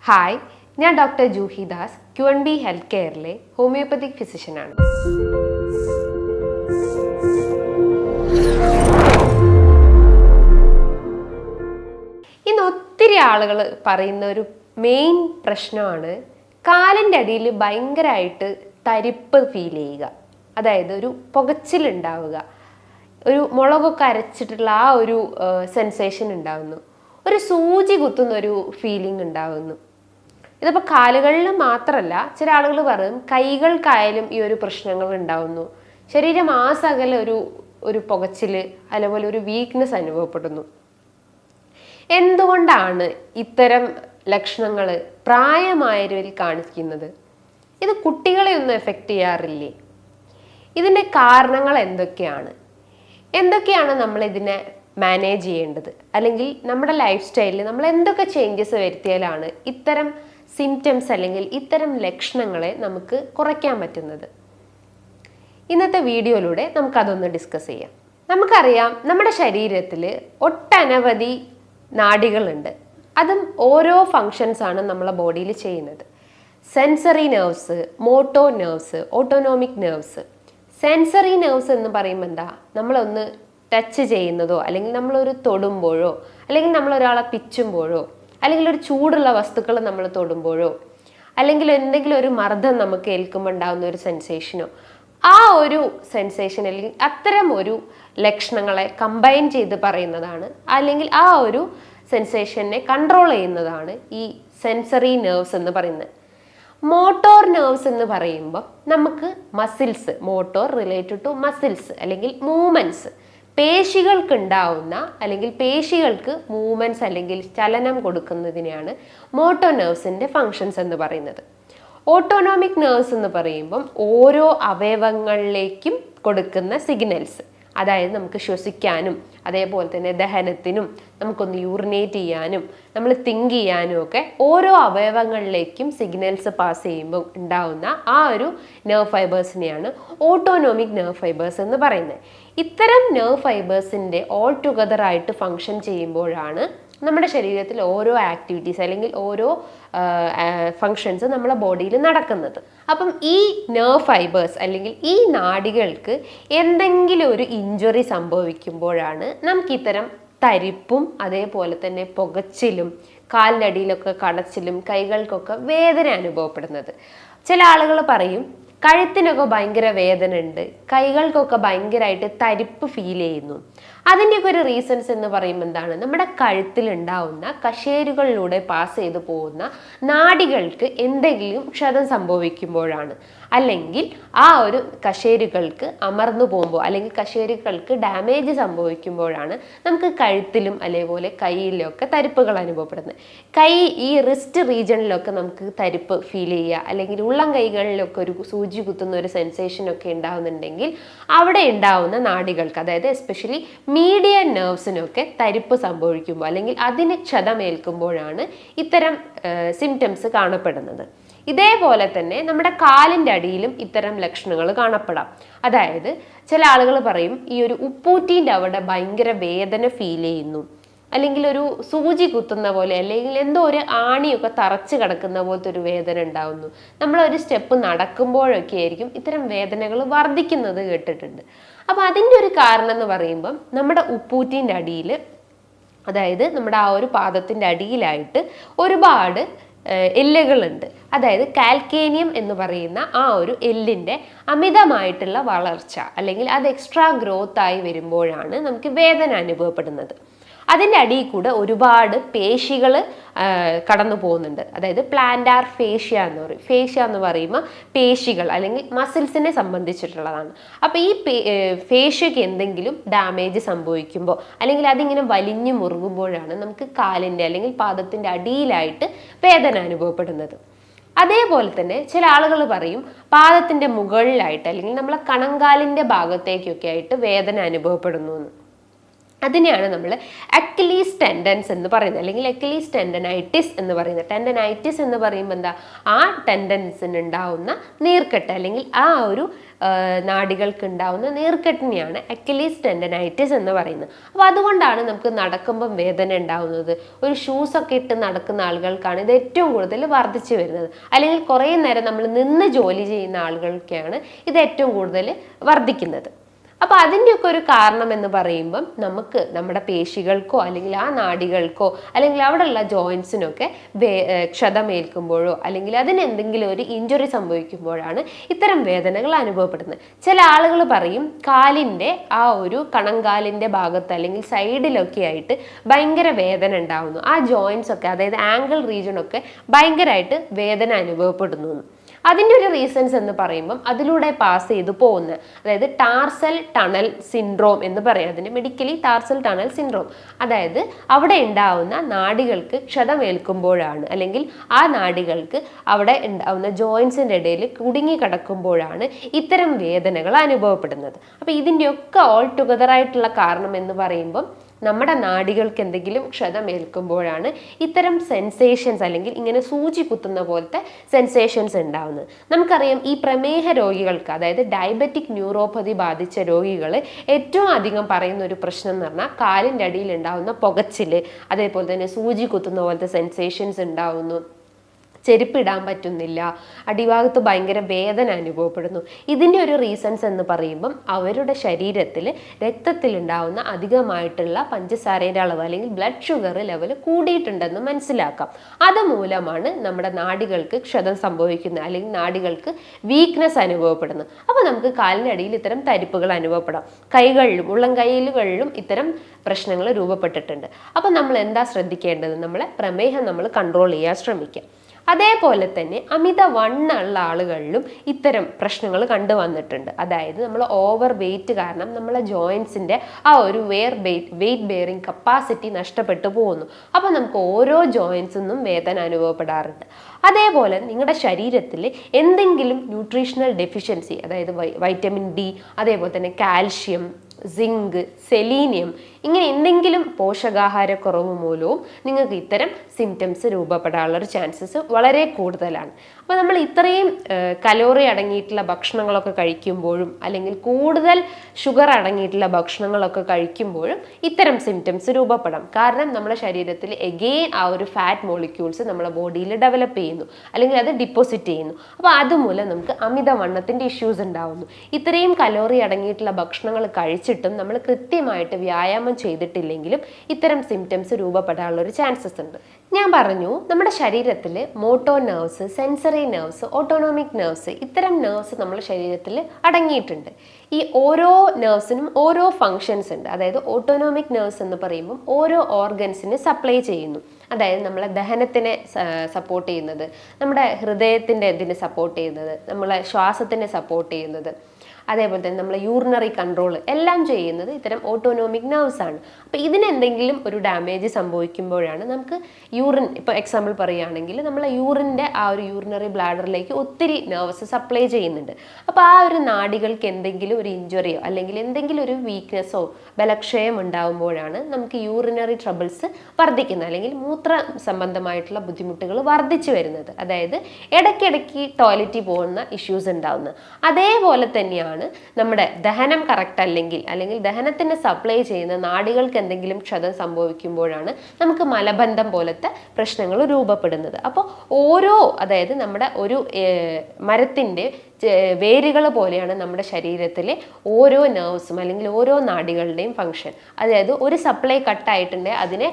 Hi, ഞാൻ doctor Juhi Das, Q&B health കെയറിലെ homeopathic ഫിസിഷ്യനാണ്. ഇന്ന് ഒത്തിരി ആളുകൾ പറയുന്ന ഒരു മെയിൻ പ്രശ്നമാണ് കാലിൻ്റെ അടിയിൽ ഭയങ്കരമായിട്ട് തരിപ്പ് ഫീൽ ചെയ്യുക. അതായത് ഒരു പുകച്ചിലുണ്ടാവുക, ഒരു മുളകൊക്കെ അരച്ചിട്ടുള്ള ആ ഒരു സെൻസേഷൻ ഉണ്ടാവുന്നു, ഒരു സൂചി കുത്തുന്ന ഒരു ഫീലിംഗ് ഉണ്ടാവുന്നു. ഇതിപ്പോൾ കാലുകളിൽ മാത്രമല്ല, ചില ആളുകൾ പറയും കൈകൾക്കായാലും ഈ ഒരു പ്രശ്നങ്ങൾ ഉണ്ടാവുന്നു. ശരീരം ആസകല ഒരു പുകച്ചിൽ അതുപോലെ ഒരു വീക്ക്നെസ് അനുഭവപ്പെടുന്നു. എന്തുകൊണ്ടാണ് ഇത്തരം ലക്ഷണങ്ങൾ പ്രായമായവരിൽ കാണിക്കുന്നത്? ഇത് കുട്ടികളെ ഒന്നും എഫക്റ്റ് ചെയ്യാറില്ലേ? ഇതിൻ്റെ കാരണങ്ങൾ എന്തൊക്കെയാണ് നമ്മൾ ഇതിനെ മാനേജ് ചെയ്യേണ്ടത്? അല്ലെങ്കിൽ നമ്മുടെ ലൈഫ് സ്റ്റൈലിൽ നമ്മൾ എന്തൊക്കെ ചേഞ്ചസ് വരുത്തിയാലാണ് ഇത്തരം സിംറ്റംസ് അല്ലെങ്കിൽ ഇത്തരം ലക്ഷണങ്ങളെ നമുക്ക് കുറയ്ക്കാൻ പറ്റുന്നത്? ഇന്നത്തെ വീഡിയോയിലൂടെ നമുക്കതൊന്ന് ഡിസ്കസ് ചെയ്യാം. നമുക്കറിയാം, നമ്മുടെ ശരീരത്തിൽ ഒട്ടനവധി നാഡികളുണ്ട്. അതും ഓരോ ഫങ്ഷൻസാണ് നമ്മളെ ബോഡിയിൽ ചെയ്യുന്നത്. Sensory nerves, motto nerves, autonomic nerves. Sensory nerves എന്ന് പറയുമ്പോൾ എന്താ? നമ്മളൊന്ന് ടച്ച് ചെയ്യുന്നതോ അല്ലെങ്കിൽ നമ്മളൊരു തൊടുമ്പോഴോ അല്ലെങ്കിൽ നമ്മളൊരാളെ പിച്ചുമ്പോഴോ അല്ലെങ്കിൽ ഒരു ചൂടുള്ള വസ്തുക്കൾ നമ്മൾ തൊടുമ്പോഴോ അല്ലെങ്കിൽ എന്തെങ്കിലും ഒരു മർദ്ദം നമുക്ക് ഏൽക്കുമ്പോൾ ഉണ്ടാകുന്ന ഒരു സെൻസേഷനോ, ആ ഒരു സെൻസേഷൻ അല്ലെങ്കിൽ അത്തരം ഒരു ലക്ഷണങ്ങളെ കമ്പൈൻ ചെയ്ത് പറയുന്നതാണ്, അല്ലെങ്കിൽ ആ ഒരു സെൻസേഷനെ കൺട്രോൾ ചെയ്യുന്നതാണ് ഈ സെൻസറി നെർവ്സ് എന്ന് പറയുന്നത്. മോട്ടോർ നെർവ്സ് എന്ന് പറയുമ്പോൾ നമുക്ക് muscles, motor related to muscles അല്ലെങ്കിൽ മൂവ്മെൻറ്റ്സ്, പേശികൾക്ക് ഉണ്ടാവുന്ന അല്ലെങ്കിൽ പേശികൾക്ക് മൂവ്മെൻറ്റ്സ് അല്ലെങ്കിൽ ചലനം കൊടുക്കുന്നതിനെയാണ് മോട്ടോ നെർവ്സിൻ്റെ ഫങ്ഷൻസ് എന്ന് പറയുന്നത്. ഓട്ടോണോമിക് നെർവ്സ് എന്ന് പറയുമ്പം ഓരോ അവയവങ്ങളിലേക്കും കൊടുക്കുന്ന സിഗ്നൽസ്, അതായത് നമുക്ക് ശ്വസിക്കാനും അതേപോലെ തന്നെ ദഹനത്തിനും നമുക്കൊന്ന് യൂറിനേറ്റ് ചെയ്യാനും നമ്മൾ തിങ്ക് ചെയ്യാനും ഒക്കെ ഓരോ അവയവങ്ങളിലേക്കും സിഗ്നൽസ് പാസ് ചെയ്യുമ്പോൾ ഉണ്ടാവുന്ന ആ ഒരു നെർവ് ഫൈബേഴ്സിനെയാണ് ഓട്ടോണോമിക് നെർവ് ഫൈബേഴ്സ് എന്ന് പറയുന്നത്. ഇത്തരം നെർവ് ഫൈബേഴ്സിൻ്റെ ഓൾ ടുഗദർ ആയിട്ട് ഫങ്ഷൻ ചെയ്യുമ്പോഴാണ് നമ്മുടെ ശരീരത്തിൽ ഓരോ ആക്ടിവിറ്റീസ് അല്ലെങ്കിൽ ഓരോ ഫങ്ഷൻസ് നമ്മുടെ ബോഡിയിൽ നടക്കുന്നത്. അപ്പം ഈ നെർവ് ഫൈബേഴ്സ് അല്ലെങ്കിൽ ഈ നാഡികൾക്ക് എന്തെങ്കിലും ഒരു ഇഞ്ചുറി സംഭവിക്കുമ്പോഴാണ് നമുക്കിത്തരം തരിപ്പും അതേപോലെ തന്നെ പുകച്ചിലും കാലിനടിയിലൊക്കെ കടച്ചിലും കൈകൾക്കൊക്കെ വേദന അനുഭവപ്പെടുന്നത്. ചില ആളുകൾ പറയും കഴുത്തിനൊക്കെ ഭയങ്കര വേദന ഉണ്ട്, കൈകൾക്കൊക്കെ ഭയങ്കരമായിട്ട് തരിപ്പ് ഫീൽ ചെയ്യുന്നു. അതിൻ്റെയൊക്കെ ഒരു റീസൺസ് എന്ന് പറയുമ്പോൾ എന്താണ്? നമ്മുടെ കഴുത്തിലുണ്ടാവുന്ന കശേരുകളിലൂടെ പാസ് ചെയ്ത് പോകുന്ന നാഡികൾക്ക് എന്തെങ്കിലും ക്ഷതം സംഭവിക്കുമ്പോഴാണ്, അല്ലെങ്കിൽ ആ ഒരു കശേരുകൾക്ക് അമർന്നു പോകുമ്പോൾ അല്ലെങ്കിൽ കശേരുകൾക്ക് ഡാമേജ് സംഭവിക്കുമ്പോഴാണ് നമുക്ക് കഴുത്തിലും അതേപോലെ കൈയിലൊക്കെ തരിപ്പുകൾ അനുഭവപ്പെടുന്നത്. ഈ റിസ്റ്റ് റീജിയണിലൊക്കെ നമുക്ക് തരിപ്പ് ഫീൽ ചെയ്യുക, അല്ലെങ്കിൽ ഉള്ളം കൈകളിലൊക്കെ ഒരു സൂചി കുത്തുന്ന ഒരു സെൻസേഷനൊക്കെ ഉണ്ടാവുന്നുണ്ടെങ്കിൽ അവിടെ ഉണ്ടാവുന്ന നാഡികൾക്ക്, അതായത് എസ്പെഷ്യലി മീഡിയൻ നെർവ്സിനൊക്കെ തരിപ്പ് സംഭവിക്കുമ്പോൾ അല്ലെങ്കിൽ അതിന് ക്ഷതമേൽക്കുമ്പോഴാണ് ഇത്തരം സിംറ്റംസ് കാണപ്പെടുന്നത്. ഇതേപോലെ തന്നെ നമ്മുടെ കാലിൻ്റെ അടിയിലും ഇത്തരം ലക്ഷണങ്ങൾ കാണപ്പെടാം. അതായത് ചില ആളുകൾ പറയും ഈ ഒരു ഉപ്പൂറ്റീൻ്റെ അവിടെ ഭയങ്കര വേദന ഫീൽ ചെയ്യുന്നു, അല്ലെങ്കിൽ ഒരു സൂചി കുത്തുന്ന പോലെ അല്ലെങ്കിൽ എന്തോ ഒരു ആണിയൊക്കെ തറച്ച് കിടക്കുന്ന പോലത്തെ ഒരു വേദന ഉണ്ടാവുന്നു. നമ്മളൊരു സ്റ്റെപ്പ് നടക്കുമ്പോഴൊക്കെ ആയിരിക്കും ഇത്തരം വേദനകൾ വർദ്ധിക്കുന്നത് കേട്ടിട്ടുണ്ട്. അപ്പോൾ അതിൻ്റെ ഒരു കാരണം എന്ന് പറയുമ്പം നമ്മുടെ ഉപ്പൂറ്റീൻ്റെ അടിയിൽ, അതായത് നമ്മുടെ ആ ഒരു പാദത്തിൻ്റെ അടിയിലായിട്ട് ഒരുപാട് എല്ലുകളുണ്ട്. അതായത് കാൽക്കേനിയം എന്ന് പറയുന്ന ആ ഒരു എല്ലിൻ്റെ അമിതമായിട്ടുള്ള വളർച്ച അല്ലെങ്കിൽ അത് എക്സ്ട്രാ ഗ്രോത്ത് ആയി വരുമ്പോഴാണ് നമുക്ക് വേദന അനുഭവപ്പെടുന്നത്. അതിൻ്റെ അടിയിൽ കൂടെ ഒരുപാട് പേശികൾ കടന്നു പോകുന്നുണ്ട്. അതായത് പ്ലാന്റാർ ഫേഷ്യ എന്ന് പറയും. ഫേഷ്യ എന്ന് പറയുമ്പോൾ പേശികൾ അല്ലെങ്കിൽ മസിൽസിനെ സംബന്ധിച്ചിട്ടുള്ളതാണ്. അപ്പോൾ ഈ ഫേഷ്യക്ക് എന്തെങ്കിലും ഡാമേജ് സംഭവിക്കുമ്പോൾ അല്ലെങ്കിൽ അതിങ്ങനെ വലിഞ്ഞു മുറുകുമ്പോഴാണ് നമുക്ക് കാലിൻ്റെ അല്ലെങ്കിൽ പാദത്തിൻ്റെ അടിയിലായിട്ട് വേദന അനുഭവപ്പെടുന്നത്. അതേപോലെ തന്നെ ചില ആളുകൾ പറയും പാദത്തിൻ്റെ മുകളിലായിട്ട് അല്ലെങ്കിൽ നമ്മളെ കണങ്കാലിൻ്റെ ഭാഗത്തേക്കൊക്കെ ആയിട്ട് വേദന അനുഭവപ്പെടുന്നു എന്ന്. അതിനെയാണ് നമ്മൾ അക്ലീസ് ടെൻഡൻസ് എന്ന് പറയുന്നത്, അല്ലെങ്കിൽ അക്ലീസ് ടെൻഡനൈറ്റിസ് എന്ന് പറയുന്നത്. ടെൻഡനൈറ്റിസ് എന്ന് പറയുമ്പോൾ എന്താ, ആ ടെൻഡൻസിന് ഉണ്ടാവുന്ന നീർക്കെട്ട് അല്ലെങ്കിൽ ആ ഒരു നാഡികൾക്ക് ഉണ്ടാവുന്ന നീർക്കെട്ടിനെയാണ് അക്ലീസ് ടെൻഡനൈറ്റിസ് എന്ന് പറയുന്നത്. അപ്പോൾ അതുകൊണ്ടാണ് നമുക്ക് നടക്കുമ്പം വേദന ഉണ്ടാവുന്നത്. ഒരു ഷൂസൊക്കെ ഇട്ട് നടക്കുന്ന ആളുകൾക്കാണ് ഇത് ഏറ്റവും കൂടുതൽ വർദ്ധിച്ചു വരുന്നത്. അല്ലെങ്കിൽ കുറേ നേരം നമ്മൾ നിന്ന് ജോലി ചെയ്യുന്ന ആളുകൾക്കാണ് ഇത് ഏറ്റവും കൂടുതൽ വർദ്ധിക്കുന്നത്. അപ്പോൾ അതിൻ്റെയൊക്കെ ഒരു കാരണം എന്ന് പറയുമ്പം നമുക്ക് നമ്മുടെ പേശികൾക്കോ അല്ലെങ്കിൽ ആ നാഡികൾക്കോ അല്ലെങ്കിൽ അവിടെയുള്ള ജോയിൻസിനൊക്കെ ക്ഷതമേൽക്കുമ്പോഴോ അല്ലെങ്കിൽ അതിനെന്തെങ്കിലും ഒരു ഇഞ്ചുറി സംഭവിക്കുമ്പോഴാണ് ഇത്തരം വേദനകൾ അനുഭവപ്പെടുന്നത്. ചില ആളുകൾ പറയും കാലിൻ്റെ ആ ഒരു കണങ്കാലിൻ്റെ ഭാഗത്ത് അല്ലെങ്കിൽ സൈഡിലൊക്കെ ആയിട്ട് ഭയങ്കര വേദന ഉണ്ടാവുന്നു, ആ ജോയിൻസ് ഒക്കെ അതായത് ആംഗിൾ റീജിയനൊക്കെ ഭയങ്കരമായിട്ട് വേദന അനുഭവപ്പെടുന്നു. അതിൻ്റെ ഒരു റീസൺസ് എന്ന് പറയുമ്പം അതിലൂടെ പാസ് ചെയ്തു പോകുന്ന, അതായത് ടാർസൽ ടണൽ സിൻഡ്രോം എന്ന് പറയും അതിന് മെഡിക്കലി, ടാർസൽ ടണൽ സിൻഡ്രോം. അതായത് അവിടെ ഉണ്ടാവുന്ന നാഡികൾക്ക് ക്ഷതമേൽക്കുമ്പോഴാണ് അല്ലെങ്കിൽ ആ നാഡികൾക്ക് അവിടെ ഉണ്ടാവുന്ന ജോയിൻസിൻ്റെ ഇടയിൽ കുടുങ്ങി കിടക്കുമ്പോഴാണ് ഇത്തരം വേദനകൾ അനുഭവപ്പെടുന്നത്. അപ്പോൾ ഇതിൻ്റെയൊക്കെ ഓൾ ടുഗദർ ആയിട്ടുള്ള കാരണം എന്ന് പറയുമ്പം നമ്മുടെ നാഡികൾക്ക് എന്തെങ്കിലും ക്ഷതമേൽക്കുമ്പോഴാണ് ഇത്തരം സെൻസേഷൻസ് അല്ലെങ്കിൽ ഇങ്ങനെ സൂചി കുത്തുന്ന പോലത്തെ സെൻസേഷൻസ് ഉണ്ടാവുന്നത്. നമുക്കറിയാം ഈ പ്രമേഹ രോഗികൾക്ക്, അതായത് ഡയബറ്റിക് ന്യൂറോപ്പതി ബാധിച്ച രോഗികൾ ഏറ്റവും അധികം പറയുന്ന ഒരു പ്രശ്നം എന്ന് പറഞ്ഞാൽ കാലിൻ്റെ അടിയിൽ ഉണ്ടാവുന്ന പുകച്ചിൽ, അതേപോലെ തന്നെ സൂചി കുത്തുന്ന പോലത്തെ സെൻസേഷൻസ് ഉണ്ടാവുന്നു, ചെരുപ്പിടാൻ പറ്റുന്നില്ല, അടിഭാഗത്ത് ഭയങ്കര വേദന അനുഭവപ്പെടുന്നു. ഇതിൻ്റെ ഒരു റീസൺസ് എന്ന് പറയുമ്പം അവരുടെ ശരീരത്തിൽ രക്തത്തിലുണ്ടാവുന്ന അധികമായിട്ടുള്ള പഞ്ചസാരയുടെ അളവ് അല്ലെങ്കിൽ ബ്ലഡ് ഷുഗർ ലെവൽ കൂടിയിട്ടുണ്ടെന്ന് മനസ്സിലാക്കാം. അതുമൂലമാണ് നമ്മുടെ നാഡികൾക്ക് ക്ഷതം സംഭവിക്കുന്നത് അല്ലെങ്കിൽ നാഡികൾക്ക് വീക്ക്നെസ് അനുഭവപ്പെടുന്നത്. അപ്പോൾ നമുക്ക് കാലിനടിയിൽ ഇത്തരം തരിപ്പുകൾ അനുഭവപ്പെടാം. കൈകളിലും ഉള്ളം കൈകളിലും ഇത്തരം പ്രശ്നങ്ങൾ രൂപപ്പെട്ടിട്ടുണ്ട്. അപ്പോൾ നമ്മൾ എന്താ ശ്രദ്ധിക്കേണ്ടത്, നമ്മളെ പ്രമേഹം നമ്മൾ കൺട്രോൾ ചെയ്യാൻ ശ്രമിക്കുക. അതേപോലെ തന്നെ അമിത വണ്ണമുള്ള ആളുകളിലും ഇത്തരം പ്രശ്നങ്ങൾ കണ്ടുവന്നിട്ടുണ്ട്. അതായത് നമ്മൾ ഓവർ വെയിറ്റ് കാരണം നമ്മളെ ജോയിൻസിൻ്റെ ആ ഒരു വെയിറ്റ് ബെയറിങ് കപ്പാസിറ്റി നഷ്ടപ്പെട്ടു പോകുന്നു. അപ്പോൾ നമുക്ക് ഓരോ ജോയിൻസിനും വേദന അനുഭവപ്പെടാറുണ്ട്. അതേപോലെ നിങ്ങളുടെ ശരീരത്തിൽ എന്തെങ്കിലും ന്യൂട്രീഷണൽ ഡെഫിഷ്യൻസി, അതായത് വൈറ്റമിൻ ഡി, അതേപോലെ തന്നെ കാൽഷ്യം, സിങ്ക്, സെലീനിയം, ഇങ്ങനെ എന്തെങ്കിലും പോഷകാഹാരക്കുറവ് മൂലവും നിങ്ങൾക്ക് ഇത്തരം സിംറ്റംസ് രൂപപ്പെടാനുള്ള ചാൻസസ് വളരെ കൂടുതലാണ്. അപ്പോൾ നമ്മൾ ഇത്രയും കലോറി അടങ്ങിയിട്ടുള്ള ഭക്ഷണങ്ങളൊക്കെ കഴിക്കുമ്പോഴും അല്ലെങ്കിൽ കൂടുതൽ ഷുഗർ അടങ്ങിയിട്ടുള്ള ഭക്ഷണങ്ങളൊക്കെ കഴിക്കുമ്പോഴും ഇത്തരം സിംറ്റംസ് രൂപപ്പെടാം. കാരണം നമ്മുടെ ശരീരത്തിൽ എഗെയിൻ ആ ഒരു ഫാറ്റ് മോളിക്യൂൾസ് നമ്മുടെ ബോഡിയിൽ ഡെവലപ്പ് ചെയ്യുന്നു അല്ലെങ്കിൽ അത് ഡിപ്പോസിറ്റ് ചെയ്യുന്നു. അപ്പോൾ അതുമൂലം നമുക്ക് അമിതവണ്ണത്തിൻ്റെ ഇഷ്യൂസ് ഉണ്ടാവുന്നു. ഇത്രയും കലോറി അടങ്ങിയിട്ടുള്ള ഭക്ഷണങ്ങൾ കഴിച്ചിട്ടും നമ്മൾ കൃത്യമായിട്ട് വ്യായാമം ചെയ്തിട്ടില്ലെങ്കിലും ഇത്തരം സിംറ്റംസ് രൂപപ്പെടാനുള്ള ഒരു ചാൻസസ് ഉണ്ട്. ഞാൻ പറഞ്ഞു നമ്മുടെ ശരീരത്തിൽ motto nerves, sensory nerves, autonomic nerves, ഇത്തരം നെർവ്സ് നമ്മുടെ ശരീരത്തിൽ അടങ്ങിയിട്ടുണ്ട്. ഈ ഓരോ നെർവ്സിനും ഓരോ ഫങ്ഷൻസ് ഉണ്ട്. അതായത് ഓട്ടോണോമിക് നെർവ്സ് എന്ന് പറയുമ്പോൾ ഓരോ ഓർഗൻസിന് സപ്ലൈ ചെയ്യുന്നു. അതായത് നമ്മളെ ദഹനത്തിനെ സപ്പോർട്ട് ചെയ്യുന്നത്, നമ്മുടെ ഹൃദയത്തിൻ്റെ ഇതിനെ സപ്പോർട്ട് ചെയ്യുന്നത്, നമ്മളെ ശ്വാസത്തിനെ സപ്പോർട്ട് ചെയ്യുന്നത്, അതേപോലെ തന്നെ നമ്മളെ യൂറിനറി കൺട്രോൾ എല്ലാം ചെയ്യുന്നത് ഇത്തരം ഓട്ടോണോമിക് നെർവ്സ് ആണ്. അപ്പോൾ ഇതിനെന്തെങ്കിലും ഒരു ഡാമേജ് സംഭവിക്കുമ്പോഴാണ് നമുക്ക് യൂറിൻ, ഇപ്പോൾ എക്സാമ്പിൾ പറയുകയാണെങ്കിൽ നമ്മളെ യൂറിൻ്റെ ആ ഒരു യൂറിനറി ബ്ലാഡറിലേക്ക് ഒത്തിരി നെർവ്സ് സപ്ലൈ ചെയ്യുന്നുണ്ട്. അപ്പോൾ ആ ഒരു നാഡികൾക്ക് എന്തെങ്കിലും ഒരു ഇഞ്ചുറിയോ അല്ലെങ്കിൽ എന്തെങ്കിലും ഒരു വീക്ക്നെസ്സോ ബലക്ഷയം ഉണ്ടാകുമ്പോഴാണ് നമുക്ക് യൂറിനറി ട്രബിൾസ് വർദ്ധിക്കുന്നത് അല്ലെങ്കിൽ മൂത്ര സംബന്ധമായിട്ടുള്ള ബുദ്ധിമുട്ടുകൾ വർദ്ധിച്ചു വരുന്നത്. അതായത് ഇടയ്ക്കിടയ്ക്ക് ടോയ്ലറ്റിൽ പോകുന്ന ഇഷ്യൂസ് ഉണ്ടാകുന്നത്. അതേപോലെ തന്നെയാണ് നമ്മുടെ ദഹനം കറക്റ്റ് അല്ലെങ്കിൽ ദഹനത്തിന് സപ്ലൈ ചെയ്യുന്ന നാഡികൾക്ക് എന്തെങ്കിലും ക്ഷതം സംഭവിക്കുമ്പോഴാണ് നമുക്ക് മലബന്ധം പോലത്തെ പ്രശ്നങ്ങൾ രൂപപ്പെടുന്നത്. അപ്പോൾ അതായത് നമ്മുടെ ഒരു മരത്തിൻ്റെ വേരുകൾ പോലെയാണ് നമ്മുടെ ശരീരത്തിലെ ഓരോ നെർവ്സും അല്ലെങ്കിൽ ഓരോ നാഡികളുടെയും ഫങ്ഷൻ. അതായത് ഒരു സപ്ലൈ കട്ടായിട്ടുണ്ടെങ്കിൽ അതിനെ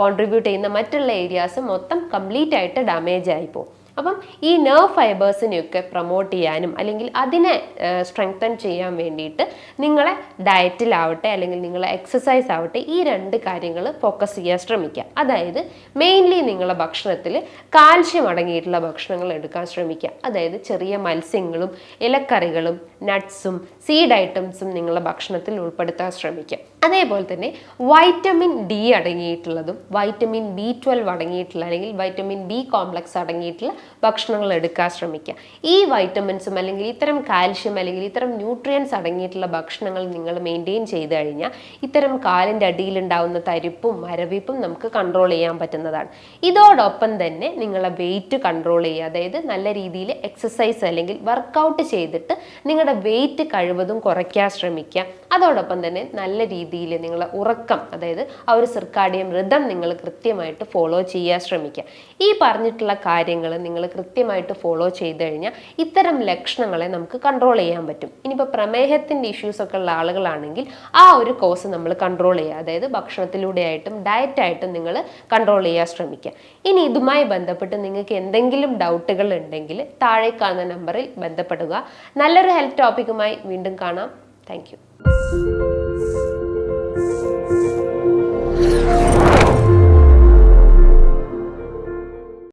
കോൺട്രിബ്യൂട്ട് ചെയ്യുന്ന മറ്റുള്ള ഏരിയാസ് മൊത്തം കംപ്ലീറ്റ് ആയിട്ട് ഡാമേജ് ആയിപ്പോകും. അപ്പം ഈ നെർവ് ഫൈബേഴ്സിനെയൊക്കെ പ്രൊമോട്ട് ചെയ്യാനും അല്ലെങ്കിൽ അതിനെ സ്ട്രെങ്തൻ ചെയ്യാൻ വേണ്ടിയിട്ട് നിങ്ങളെ ഡയറ്റിലാവട്ടെ അല്ലെങ്കിൽ നിങ്ങളെ എക്സസൈസ് ആവട്ടെ ഈ രണ്ട് കാര്യങ്ങൾ ഫോക്കസ് ചെയ്യാൻ ശ്രമിക്കുക. അതായത് മെയിൻലി നിങ്ങളുടെ ഭക്ഷണത്തിൽ കാൽഷ്യം അടങ്ങിയിട്ടുള്ള ഭക്ഷണങ്ങൾ എടുക്കാൻ ശ്രമിക്കുക. അതായത് ചെറിയ മത്സ്യങ്ങളും ഇലക്കറികളും നട്ട്സും സീഡ് ഐറ്റംസും നിങ്ങളുടെ ഭക്ഷണത്തിൽ ഉൾപ്പെടുത്താൻ ശ്രമിക്കുക. അതേപോലെ തന്നെ വൈറ്റമിൻ ഡി അടങ്ങിയിട്ടുള്ളതും വൈറ്റമിൻ B12 അടങ്ങിയിട്ടുള്ള അല്ലെങ്കിൽ വൈറ്റമിൻ ബി കോംപ്ലക്സ് അടങ്ങിയിട്ടുള്ള ഭക്ഷണങ്ങൾ എടുക്കാൻ ശ്രമിക്കുക. ഈ വൈറ്റമിൻസും അല്ലെങ്കിൽ ഇത്തരം കാൽഷ്യം അല്ലെങ്കിൽ ഇത്തരം ന്യൂട്രിയൻസ് അടങ്ങിയിട്ടുള്ള ഭക്ഷണങ്ങൾ നിങ്ങൾ മെയിൻറ്റെയിൻ ചെയ്ത് കഴിഞ്ഞാൽ ഇത്തരം കാലിൻ്റെ അടിയിലുണ്ടാവുന്ന തരിപ്പും മരവിപ്പും നമുക്ക് കൺട്രോൾ ചെയ്യാൻ പറ്റുന്നതാണ്. ഇതോടൊപ്പം തന്നെ നിങ്ങളെ വെയിറ്റ് കൺട്രോൾ ചെയ്യുക, അതായത് നല്ല രീതിയിൽ എക്സസൈസ് അല്ലെങ്കിൽ വർക്കൗട്ട് ചെയ്തിട്ട് നിങ്ങളുടെ വെയിറ്റ് കഴിവതും കുറയ്ക്കാൻ ശ്രമിക്കുക. അതോടൊപ്പം തന്നെ നല്ല രീതിയിൽ നിങ്ങളെ ഉറക്കം, അതായത് ആ ഒരു സിർക്കാഡിയൻ റിതം നിങ്ങൾ കൃത്യമായിട്ട് ഫോളോ ചെയ്യാൻ ശ്രമിക്കുക. ഈ പറഞ്ഞിട്ടുള്ള കാര്യങ്ങൾ നിങ്ങൾ കൃത്യമായിട്ട് ഫോളോ ചെയ്ത് കഴിഞ്ഞാൽ ഇത്തരം ലക്ഷണങ്ങളെ നമുക്ക് കൺട്രോൾ ചെയ്യാൻ പറ്റും. ഇനിയിപ്പോൾ പ്രമേഹത്തിൻ്റെ ഇഷ്യൂസ് ഒക്കെ ഉള്ള ആളുകളാണെങ്കിൽ ആ ഒരു കോഴ്സ് നമ്മൾ കൺട്രോൾ ചെയ്യുക, അതായത് ഭക്ഷണത്തിലൂടെ ആയിട്ടും ഡയറ്റായിട്ടും നിങ്ങൾ കൺട്രോൾ ചെയ്യാൻ ശ്രമിക്കുക. ഇനി ഇതുമായി ബന്ധപ്പെട്ട് നിങ്ങൾക്ക് എന്തെങ്കിലും ഡൗട്ടുകൾ ഉണ്ടെങ്കിൽ താഴെ കാണുന്ന നമ്പറിൽ ബന്ധപ്പെടുക. നല്ലൊരു ഹെൽത്ത് ടോപ്പിക്കുമായി വീണ്ടും കാണാം. Thank you.